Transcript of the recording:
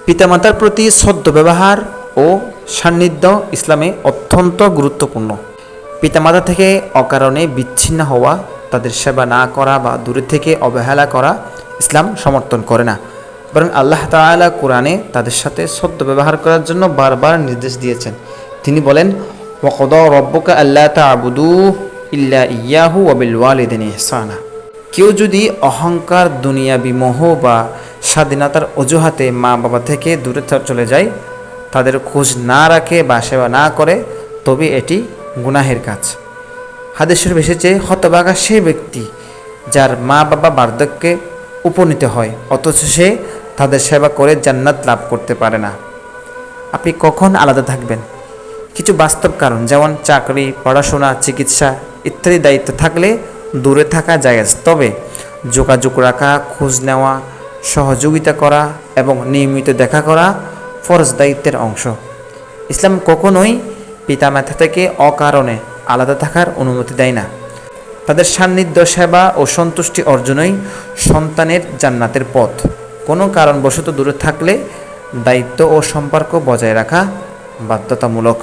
পিতামাতার প্রতি সদ্ব্যবহার ও সান্নিধ্য ইসলামে অত্যন্ত গুরুত্বপূর্ণ। পিতামাতা থেকে অকারণে বিচ্ছিন্ন হওয়া, তাদের সেবা না করা বা দূরে থেকে অবহেলা করা ইসলাম সমর্থন করে না। বরং আল্লাহ তাআলা কোরআনে তাদের সাথে সদ্ব্যবহার করার জন্য বারবার নির্দেশ দিয়েছেন। তিনি বলেন, ওয়াকদা রব্বুকা আল্লা তা'বুদু ইল্লা ইয়াহু ওয়া বিল ওয়ালিদাইনি ইহসানা। কেউ যদি অহংকার, দুনিয়াবি মোহ বা স্বাধীনতার অজুহাতে মা বাবা থেকে দূরে চলে যায়, তাদের খোঁজ না রাখে বা সেবা না করে, তবে এটি গুনাহের কাজ। হাদিস শরীফে এসেছে, হতভাগা সে ব্যক্তি যার মা বাবা বার্ধক্যে উপনীত হয় অথচ সে তাদের সেবা করে জান্নাত লাভ করতে পারে না। আপনি কখন আলাদা থাকবেন? কিছু বাস্তব কারণ, যেমন চাকরি, পড়াশোনা, চিকিৎসা ইত্যাদি দায়িত্ব থাকলে দূরে থাকা জায়েজ। তবে যোগাযোগ রাখা, খোঁজ নেওয়া, সহযোগিতা করা এবং নিয়মিত দেখা করা ফরজ দায়িত্বের অংশ। ইসলাম কখনোই পিতামাতা থেকে অকারণে আলাদা থাকার অনুমতি দেয় না। তাদের সান্নিধ্য, সেবা ও সন্তুষ্টি অর্জনই সন্তানের জান্নাতের পথ। কোনো কারণবশত দূরে থাকলে দায়িত্ব ও সম্পর্ক বজায় রাখা বাধ্যতামূলক।